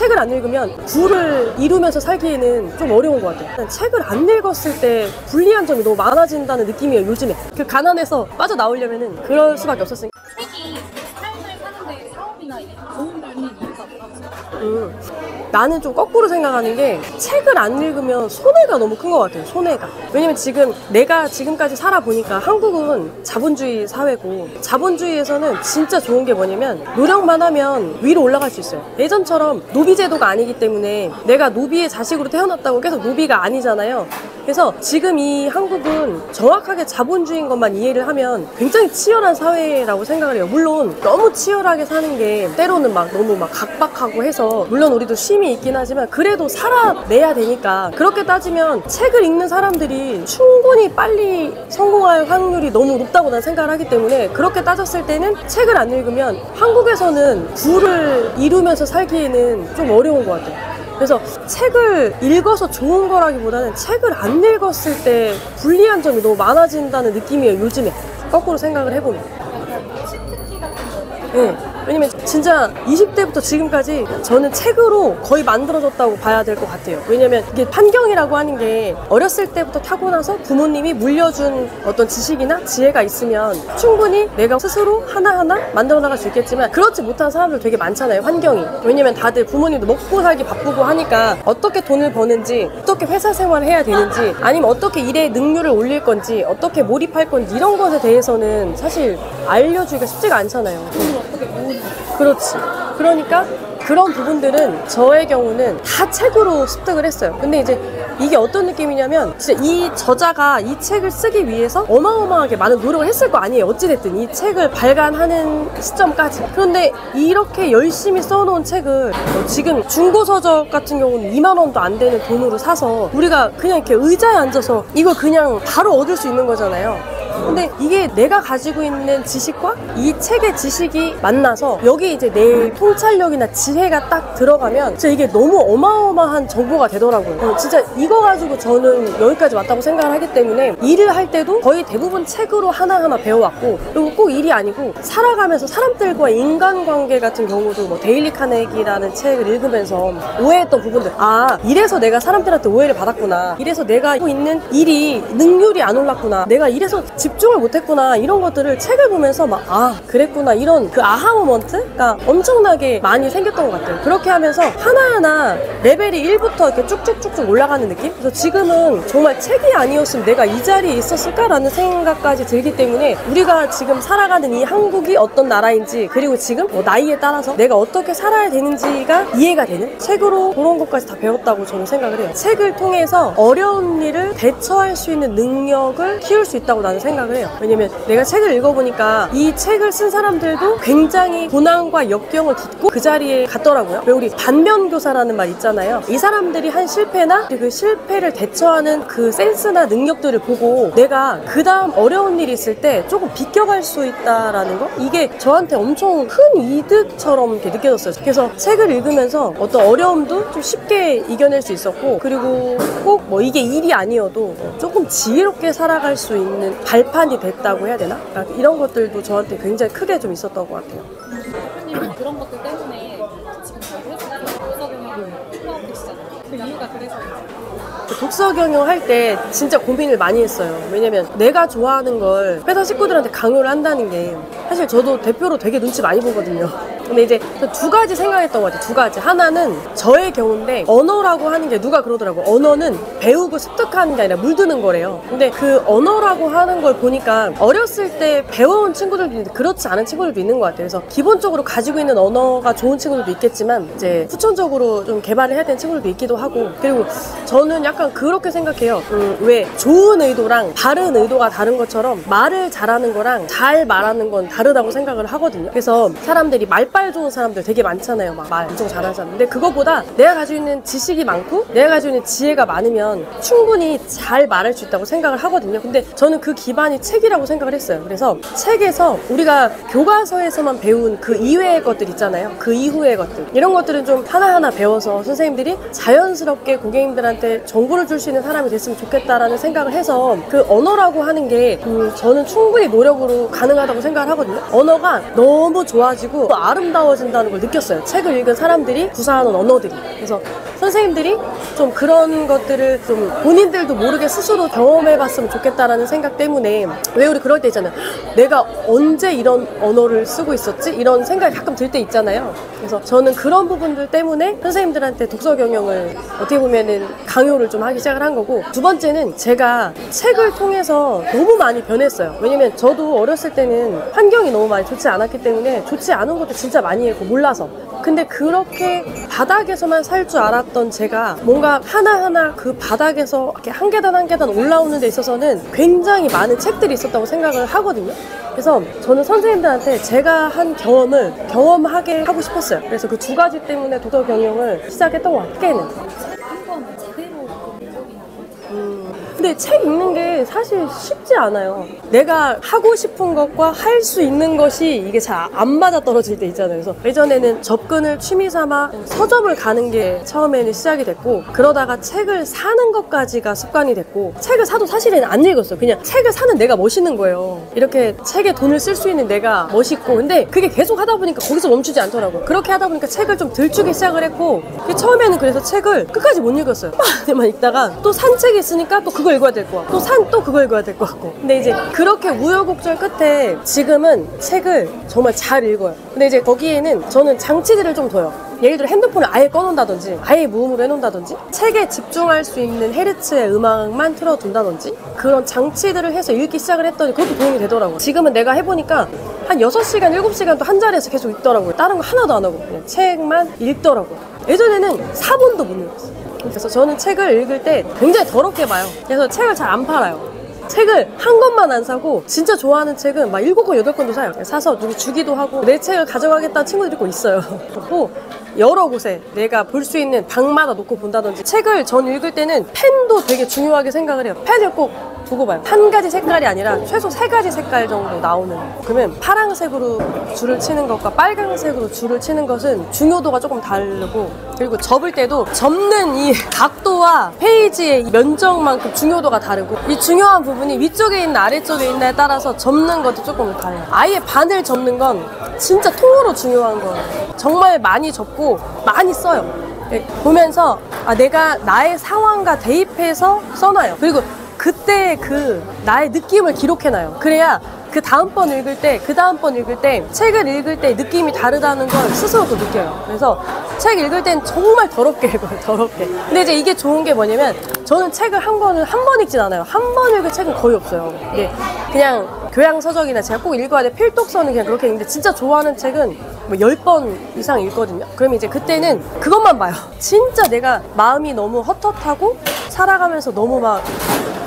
책을 안 읽으면 부를 이루면서 살기에는 좀 어려운 것 같아요. 책을 안 읽었을 때 불리한 점이 너무 많아진다는 느낌이에요, 요즘에. 그 가난에서 빠져나오려면은 그럴 수밖에 없었으니까. 책이 삶을 사는데 사업이나 도움을 되는 이유가 뭐라고 나는 좀 거꾸로 생각하는 게 책을 안 읽으면 손해가 너무 큰 것 같아요. 손해가. 왜냐면 지금 내가 지금까지 살아보니까 한국은 자본주의 사회고, 자본주의에서는 진짜 좋은 게 뭐냐면 노력만 하면 위로 올라갈 수 있어요. 예전처럼 노비 제도가 아니기 때문에 내가 노비의 자식으로 태어났다고 계속 노비가 아니잖아요. 그래서 지금 이 한국은 정확하게 자본주의인 것만 이해를 하면 굉장히 치열한 사회라고 생각을 해요. 물론 너무 치열하게 사는 게 때로는 막 너무 막 각박하고 해서, 물론 우리도 쉼이 있긴 하지만 그래도 살아내야 되니까, 그렇게 따지면 책을 읽는 사람들이 충분히 빨리 성공할 확률이 너무 높다고 난 생각을 하기 때문에, 그렇게 따졌을 때는 책을 안 읽으면 한국에서는 부를 이루면서 살기에는 좀 어려운 것 같아요. 그래서 책을 읽어서 좋은 거라기보다는 책을 안 읽었을 때 불리한 점이 너무 많아진다는 느낌이에요, 요즘에. 거꾸로 생각을 해보면. 치트키 같은 거. 네. 왜냐면 진짜 20대부터 지금까지 저는 책으로 거의 만들어졌다고 봐야 될 것 같아요. 왜냐면 이게 환경이라고 하는 게 어렸을 때부터 타고나서 부모님이 물려준 어떤 지식이나 지혜가 있으면 충분히 내가 스스로 하나하나 만들어 나갈 수 있겠지만, 그렇지 못한 사람들 되게 많잖아요, 환경이. 왜냐면 다들 부모님도 먹고 살기 바쁘고 하니까 어떻게 돈을 버는지, 어떻게 회사 생활을 해야 되는지, 아니면 어떻게 일의 능률을 올릴 건지, 어떻게 몰입할 건지, 이런 것에 대해서는 사실 알려주기가 쉽지가 않잖아요. 돈을 어떻게 모으는 그렇지. 그러니까 그런 부분들은 저의 경우는 다 책으로 습득을 했어요. 근데 이제 이게 어떤 느낌이냐면, 진짜 이 저자가 이 책을 쓰기 위해서 어마어마하게 많은 노력을 했을 거 아니에요. 어찌됐든 이 책을 발간하는 시점까지. 그런데 이렇게 열심히 써놓은 책을 지금 중고서적 같은 경우는 2만 원도 안 되는 돈으로 사서 우리가 그냥 이렇게 의자에 앉아서 이걸 그냥 바로 얻을 수 있는 거잖아요. 근데 이게 내가 가지고 있는 지식과 이 책의 지식이 만나서 여기 이제 내 통찰력이나 지혜가 딱 들어가면 진짜 이게 너무 어마어마한 정보가 되더라고요. 진짜 이거 가지고 저는 여기까지 왔다고 생각을 하기 때문에, 일을 할 때도 거의 대부분 책으로 하나하나 배워왔고, 그리고 꼭 일이 아니고 살아가면서 사람들과의 인간관계 같은 경우도 뭐 데일리 카네기라는 책을 읽으면서 오해했던 부분들, 아, 이래서 내가 사람들한테 오해를 받았구나, 이래서 내가 하고 있는 일이 능률이 안 올랐구나, 내가 이래서 집중을 못했구나, 이런 것들을 책을 보면서 막, 아, 그랬구나, 이런 그 아하 모먼트가 엄청나게 많이 생겼던 것 같아요. 그렇게 하면서 하나하나 레벨이 1부터 이렇게 쭉쭉쭉쭉 올라가는 느낌? 그래서 지금은 정말 책이 아니었으면 내가 이 자리에 있었을까라는 생각까지 들기 때문에, 우리가 지금 살아가는 이 한국이 어떤 나라인지, 그리고 지금 나이에 따라서 내가 어떻게 살아야 되는지가 이해가 되는 책으로 그런 것까지 다 배웠다고 저는 생각을 해요. 책을 통해서 어려운 일을 대처할 수 있는 능력을 키울 수 있다고 나는 생각을 해요. 왜냐면 내가 책을 읽어보니까 이 책을 쓴 사람들도 굉장히 고난과 역경을 딛고 그 자리에 갔더라고요. 왜 우리 반면교사라는 말 있잖아요. 이 사람들이 한 실패나 그 실패를 대처하는 그 센스나 능력들을 보고 내가 그 다음 어려운 일이 있을 때 조금 비껴갈 수 있다라는 거, 이게 저한테 엄청 큰 이득처럼 이렇게 느껴졌어요. 그래서 책을 읽으면서 어떤 어려움도 좀 쉽게 이겨낼 수 있었고, 그리고 꼭 뭐 이게 일이 아니어도 조금 지혜롭게 살아갈 수 있는 발판이 됐다고 해야 되나? 이런 것들도 저한테 굉장히 크게 좀 있었던 것 같아요. 대표님은 그런 것들 때문에 지금 저희 회사에서 독서 경영을 하고 계시잖아요. 그 이유가 그래서 독서 경영할 때 진짜 고민을 많이 했어요. 왜냐면 내가 좋아하는 걸 회사 식구들한테 강요를 한다는 게, 사실 저도 대표로 되게 눈치 많이 보거든요. 근데 이제 두 가지 생각했던 것 같아요. 두 가지. 하나는 저의 경우인데, 언어라고 하는 게 누가 그러더라고요. 언어는 배우고 습득하는 게 아니라 물드는 거래요. 근데 그 언어라고 하는 걸 보니까 어렸을 때 배워온 친구들도 있는데 그렇지 않은 친구들도 있는 것 같아요. 그래서 기본적으로 가지고 있는 언어가 좋은 친구들도 있겠지만, 이제 후천적으로 좀 개발을 해야 되는 친구들도 있기도 하고, 그리고 저는 약간 그렇게 생각해요. 왜 좋은 의도랑 바른 의도가 다른 것처럼 말을 잘하는 거랑 잘 말하는 건 다르다고 생각을 하거든요. 그래서 사람들이 말빨 좋은 사람들 되게 많잖아요. 막 말 엄청 잘하는 사람. 근데 그거보다 내가 가지고 있는 지식이 많고 내가 가지고 있는 지혜가 많으면 충분히 잘 말할 수 있다고 생각을 하거든요. 근데 저는 그 기반이 책이라고 생각을 했어요. 그래서 책에서 우리가 교과서에서만 배운 그 이외의 것들 있잖아요. 그 이후의 것들, 이런 것들은 좀 하나하나 배워서 선생님들이 자연스럽게 고객님들한테 정보를 줄 수 있는 사람이 됐으면 좋겠다라는 생각을 해서, 그 언어라고 하는 게 저는 충분히 노력으로 가능하다고 생각을 하거든요. 언어가 너무 좋아지고 아름 아름다워진다는 걸 느꼈어요. 책을 읽은 사람들이 구사하는 언어들이. 그래서 선생님들이 좀 그런 것들을 좀 본인들도 모르게 스스로 경험해봤으면 좋겠다라는 생각 때문에, 왜 우리 그럴 때 있잖아요. 내가 언제 이런 언어를 쓰고 있었지? 이런 생각이 가끔 들 때 있잖아요. 그래서 저는 그런 부분들 때문에 선생님들한테 독서 경영을 어떻게 보면은 강요를 좀 하기 시작을 한 거고, 두 번째는 제가 책을 통해서 너무 많이 변했어요. 왜냐면 저도 어렸을 때는 환경이 너무 많이 좋지 않았기 때문에 좋지 않은 것도 진짜 많이 했고 몰라서. 근데 그렇게 바닥에서만 살 줄 알았던 제가 뭔가 하나하나 그 바닥에서 이렇게 한 계단 한 계단 올라오는 데 있어서는 굉장히 많은 책들이 있었다고 생각을 하거든요. 그래서 저는 선생님들한테 제가 한 경험을 경험하게 하고 싶었어요. 그래서 그 두 가지 때문에 독서 경영을 시작했던 것 같아요. 깨는. 한번 제대로 기억이 나요. 근데 책 읽는 게 사실 쉽지 않아요. 내가 하고 싶은 것과 할 수 있는 것이 이게 잘 안 맞아 떨어질 때 있잖아요. 그래서 예전에는 접근을 취미 삼아 서점을 가는 게 처음에는 시작이 됐고, 그러다가 책을 사는 것까지가 습관이 됐고, 책을 사도 사실은 안 읽었어요. 그냥 책을 사는 내가 멋있는 거예요. 이렇게 책에 돈을 쓸 수 있는 내가 멋있고, 근데 그게 계속 하다 보니까 거기서 멈추지 않더라고요. 그렇게 하다 보니까 책을 좀 들추기 시작을 했고, 처음에는 그래서 책을 끝까지 못 읽었어요. 만 읽다가 또 산 책이 있으니까 또 그걸 읽어야 될 것 같고, 또 산 또 그거 읽어야 될 것 같고. 근데 이제 그렇게 우여곡절 끝에 지금은 책을 정말 잘 읽어요. 근데 이제 거기에는 저는 장치들을 좀 둬요. 예를 들어 핸드폰을 아예 꺼놓는다든지, 아예 무음으로 해놓는다든지, 책에 집중할 수 있는 헤르츠의 음악만 틀어둔다든지, 그런 장치들을 해서 읽기 시작을 했더니 그것도 도움이 되더라고요. 지금은 내가 해보니까 한 6시간, 7시간 또 한 자리에서 계속 읽더라고요. 다른 거 하나도 안 하고 그냥 책만 읽더라고요. 예전에는 4분도 못 읽었어요. 그래서 저는 책을 읽을 때 굉장히 더럽게 봐요. 그래서 책을 잘 안 팔아요. 책을 한 권만 안 사고 진짜 좋아하는 책은 막 7권, 8권도 사요. 사서 누구 주기도 하고, 내 책을 가져가겠다는 친구들이 꼭 있어요. 또 여러 곳에 내가 볼 수 있는 방마다 놓고 본다든지, 책을 전 읽을 때는 펜도 되게 중요하게 생각을 해요. 펜을 꼭 두고 봐요. 한 가지 색깔이 아니라 최소 3가지 색깔 정도 나오는. 그러면 파란색으로 줄을 치는 것과 빨간색으로 줄을 치는 것은 중요도가 조금 다르고, 그리고 접을 때도 접는 이 각도와 페이지의 면적만큼 중요도가 다르고, 이 중요한 부분이 위쪽에 있는 아래쪽에 있나에 따라서 접는 것도 조금 달라요. 아예 반을 접는 건 진짜 통으로 중요한 거예요. 정말 많이 접고 많이 써요. 보면서 내가 나의 상황과 대입해서 써놔요. 그리고 그때 그 나의 느낌을 기록해놔요. 그래야 그 다음번 읽을 때, 책을 읽을 때 느낌이 다르다는 걸 스스로도 느껴요. 그래서 책 읽을 땐 정말 더럽게 읽어요, 더럽게. 근데 이제 이게 좋은 게 뭐냐면, 저는 책을 한 권을 한 번 읽진 않아요. 한 번 읽을 책은 거의 없어요. 이게 그냥 교양서적이나 제가 꼭 읽어야 돼 필독서는 그냥 그렇게 읽는데, 진짜 좋아하는 책은 뭐 10번 이상 읽거든요. 그러면 이제 그때는 그것만 봐요. 진짜 내가 마음이 너무 헛헛하고 살아가면서 너무 막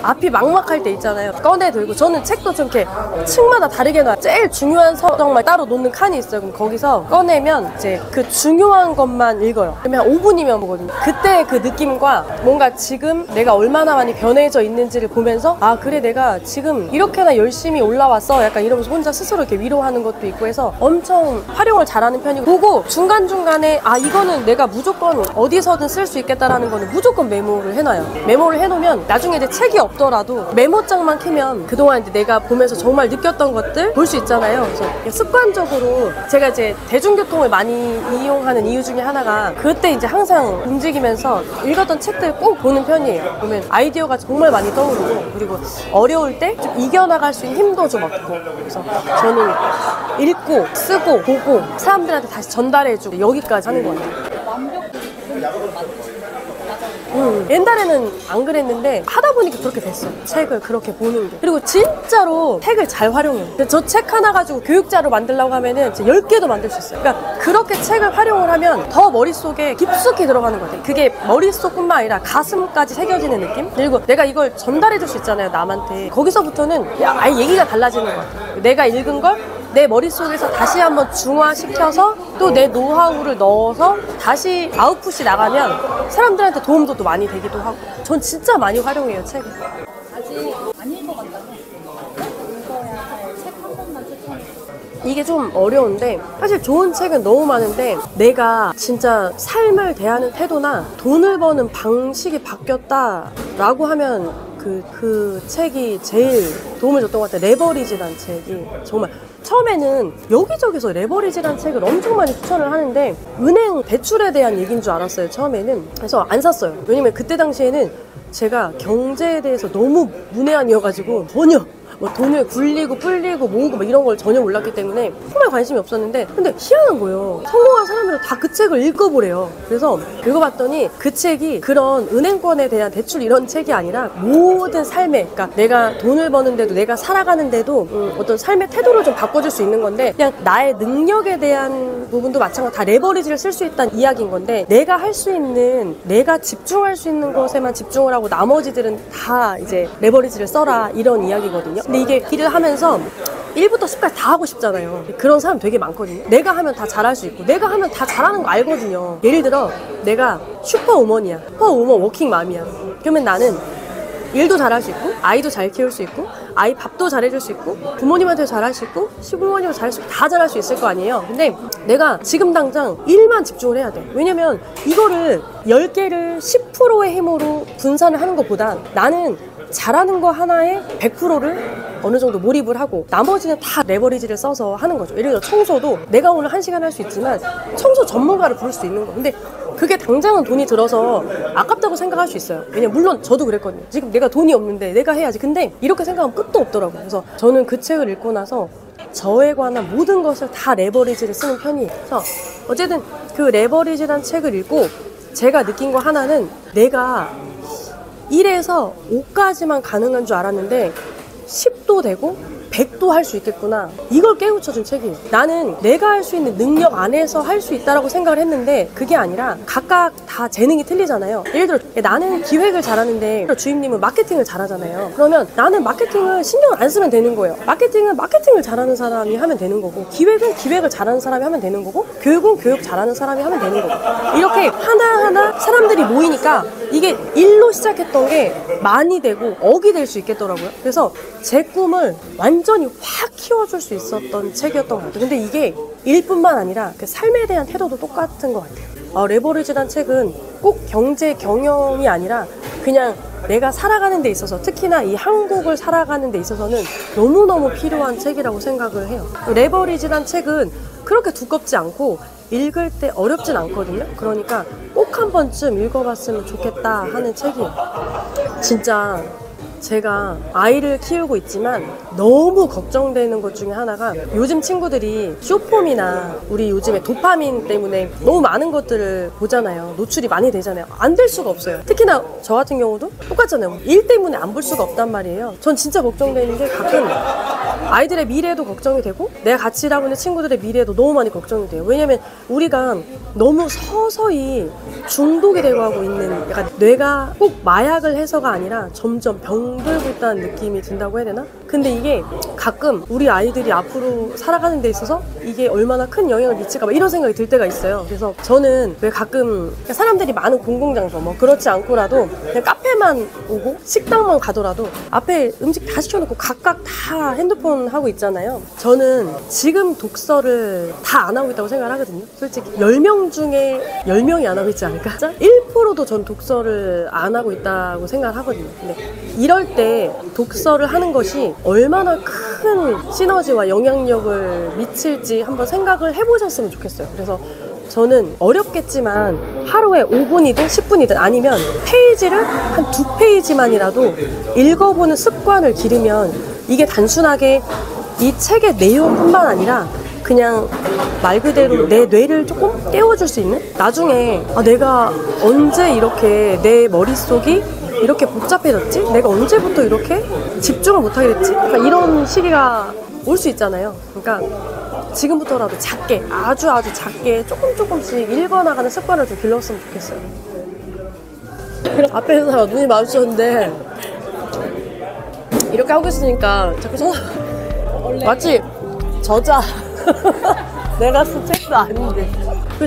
앞이 막막할 때 있잖아요. 꺼내 들고, 저는 책도 좀 이렇게 층마다 다르게 놔요. 제일 중요한 서적만 따로 놓는 칸이 있어요. 그럼 거기서 꺼내면 이제 그 중요한 것만 읽어요. 그러면 한 5분이면 보거든요. 그때 그 느낌과 뭔가 지금 내가 얼마나 많이 변해져 있는지를 보면서, 그래 내가 지금 이렇게나 열심히 올라왔어, 약간 이러면서 혼자 스스로 이렇게 위로하는 것도 있고 해서 엄청 활용을 잘하는 편이고, 보고 중간중간에 이거는 내가 무조건 어디서든 쓸 수 있겠다라는 거는 무조건 메모를 해놔요. 메모를 해놓으면 나중에 이제 책이 없더라도 메모장만 켜면 그동안 이제 내가 보면서 정말 느꼈던 것들 볼 수 있잖아요. 그래서 습관적으로 제가 이제 대중교통을 많이 이용하는 이유 중에 하나가, 그때 이제 항상 움직이면서 읽었던 책들 꼭 보는 편이에요. 그러면 아이디어가 정말 많이 떠오르고, 그리고 어려울 때 좀 이겨나갈 수 있는 힘도 좀 얻고, 그래서 저는 읽고 쓰고 보고 사람들한테 다시 전달해주고 여기까지 하는 것 같아요. 완벽히 만드시는 옛날에는 안 그랬는데 하다 보니까 그렇게 됐어요. 책을 그렇게 보는 게. 그리고 진짜로 책을 잘 활용해요. 저 책 하나 가지고 교육자로 만들려고 하면은 10개도 만들 수 있어요. 그러니까 그렇게 책을 활용을 하면 더 머릿속에 깊숙이 들어가는 것 같아요. 그게 머릿속뿐만 아니라 가슴까지 새겨지는 느낌? 그리고 내가 이걸 전달해 줄 수 있잖아요, 남한테. 거기서부터는 아예 얘기가 달라지는 것 같아요. 내가 읽은 걸 내 머릿속에서 다시 한번 중화시켜서 또 내 노하우를 넣어서 다시 아웃풋이 나가면 사람들한테 도움도 또 많이 되기도 하고. 전 진짜 많이 활용해요, 책을. 아직 안 읽어봤다면 읽어야 할 책 한 권만 추천해주세요. 이게 좀 어려운데, 사실 좋은 책은 너무 많은데 내가 진짜 삶을 대하는 태도나 돈을 버는 방식이 바뀌었다라고 하면 그 책이 제일 도움을 줬던 것 같아요. 레버리지라는 책이 정말 처음에는 여기저기서 레버리지라는 책을 엄청 많이 추천을 하는데 은행 대출에 대한 얘기인 줄 알았어요, 처음에는. 그래서 안 샀어요. 왜냐면 그때 당시에는 제가 경제에 대해서 너무 문외한이어가지고 전혀 뭐 돈을 굴리고 불리고 모으고 막 이런 걸 전혀 몰랐기 때문에 정말 관심이 없었는데, 근데 희한한 거예요. 성공한 사람들은 다 그 책을 읽어보래요. 그래서 읽어봤더니 그 책이 그런 은행권에 대한 대출 이런 책이 아니라 모든 삶에, 그러니까 내가 돈을 버는데도 내가 살아가는데도 어떤 삶의 태도를 좀 바꿔줄 수 있는 건데, 그냥 나의 능력에 대한 부분도 마찬가지로 다 레버리지를 쓸 수 있다는 이야기인 건데, 내가 할 수 있는, 내가 집중할 수 있는 것에만 집중을 하고 나머지들은 다 이제 레버리지를 써라, 이런 이야기거든요. 근데 이게 일을 하면서 1부터 10까지 다 하고 싶잖아요. 그런 사람 되게 많거든요. 내가 하면 다 잘할 수 있고 내가 하면 다 잘하는 거 알거든요. 예를 들어 내가 슈퍼우먼이야. 슈퍼우먼 워킹맘이야. 그러면 나는 일도 잘할 수 있고 아이도 잘 키울 수 있고 아이 밥도 잘해줄 수 있고 부모님한테 잘할 수 있고 시부모님한테 잘할 수 있고 다 잘할 수 있을 거 아니에요. 근데 내가 지금 당장 일만 집중을 해야 돼. 왜냐면 이거를 10개를 10%의 힘으로 분산을 하는 것보다 나는 잘하는 거 하나에 100%를 어느 정도 몰입을 하고 나머지는 다 레버리지를 써서 하는 거죠. 예를 들어 청소도 내가 오늘 1시간 할 수 있지만 청소 전문가를 부를 수 있는 거. 근데 그게 당장은 돈이 들어서 아깝다고 생각할 수 있어요. 왜냐면 물론 저도 그랬거든요. 지금 내가 돈이 없는데 내가 해야지. 근데 이렇게 생각하면 끝도 없더라고요. 그래서 저는 그 책을 읽고 나서 저에 관한 모든 것을 다 레버리지를 쓰는 편이에요. 그래서 어쨌든 그 레버리지라는 책을 읽고 제가 느낀 거 하나는, 내가 1에서 5까지만 가능한 줄 알았는데 10도 되고 100도 할 수 있겠구나. 이걸 깨우쳐준 책이에요. 나는 내가 할 수 있는 능력 안에서 할 수 있다라고 생각을 했는데 그게 아니라 각각 다 재능이 틀리잖아요. 예를 들어 나는 기획을 잘하는데 주임님은 마케팅을 잘하잖아요. 그러면 나는 마케팅을 신경을 안 쓰면 되는 거예요. 마케팅은 마케팅을 잘하는 사람이 하면 되는 거고, 기획은 기획을 잘하는 사람이 하면 되는 거고, 교육은 교육 잘하는 사람이 하면 되는 거고, 이렇게 하나하나 사람들이 모이니까 이게 일로 시작했던 게 많이 되고 억이 될 수 있겠더라고요. 그래서 제 꿈을 완전히 확 키워줄 수 있었던 책이었던 것 같아요. 근데 이게 일뿐만 아니라 그 삶에 대한 태도도 똑같은 것 같아요. 레버리지란 책은 꼭 경제 경영이 아니라 그냥 내가 살아가는 데 있어서, 특히나 이 한국을 살아가는 데 있어서는 너무너무 필요한 책이라고 생각을 해요. 레버리지란 책은 그렇게 두껍지 않고 읽을 때 어렵진 않거든요. 그러니까 꼭 한 번쯤 읽어봤으면 좋겠다 하는 책이에요. 진짜 제가 아이를 키우고 있지만 너무 걱정되는 것 중에 하나가, 요즘 친구들이 쇼폼이나 우리 요즘에 도파민 때문에 너무 많은 것들을 보잖아요. 노출이 많이 되잖아요. 안 될 수가 없어요. 특히나 저 같은 경우도 똑같잖아요. 일 때문에 안 볼 수가 없단 말이에요. 전 진짜 걱정되는 게, 가끔 아이들의 미래에도 걱정이 되고 내가 같이 일하고 있는 친구들의 미래에도 너무 많이 걱정이 돼요. 왜냐면 우리가 너무 서서히 중독이 되고 하고 있는, 약간 뇌가 꼭 마약을 해서가 아니라 점점 병들고 있다는 느낌이 든다고 해야 되나? 근데 이게 가끔 우리 아이들이 앞으로 살아가는 데 있어서 이게 얼마나 큰 영향을 미칠까 봐 이런 생각이 들 때가 있어요. 그래서 저는 왜 가끔 사람들이 많은 공공장소, 뭐 그렇지 않고라도 그냥 카페만 오고 식당만 가더라도 앞에 음식 다 시켜놓고 각각 다 핸드폰 하고 있잖아요. 저는 지금 독서를 다 안 하고 있다고 생각을 하거든요. 솔직히 10명 중에 10명이 안 하고 있지 않을까? 1%도 전 독서를 안 하고 있다고 생각을 하거든요. 근데 이럴 때 독서를 하는 것이 얼마나 큰 시너지와 영향력을 미칠지 한번 생각을 해보셨으면 좋겠어요. 그래서 저는 어렵겠지만 하루에 5분이든 10분이든 아니면 페이지를 한 2페이지만이라도 읽어보는 습관을 기르면, 이게 단순하게 이 책의 내용뿐만 아니라 그냥 말 그대로 내 뇌를 조금 깨워줄 수 있는, 나중에 내가 언제 이렇게 내 머릿속이 이렇게 복잡해졌지? 내가 언제부터 이렇게 집중을 못하게 됐지? 그러니까 이런 시기가 올 수 있잖아요. 그러니까 지금부터라도 작게, 아주 작게 조금씩 읽어나가는 습관을 좀 길렀으면 좋겠어요. 앞에서 눈이 마주쳤는데 이렇게 하고 있으니까 자꾸 마치 저자 내가 쓴 책도 아닌데.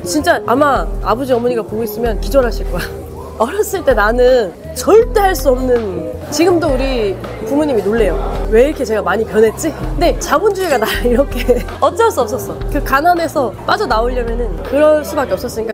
진짜 아마 아버지 어머니가 보고 있으면 기절하실 거야. 어렸을 때 나는 절대 할 수 없는, 지금도 우리 부모님이 놀래요. 왜 이렇게 제가 많이 변했지? 근데 자본주의가 나를 이렇게 어쩔 수 없었어. 그 가난에서 빠져나오려면은 그럴 수밖에 없었으니까.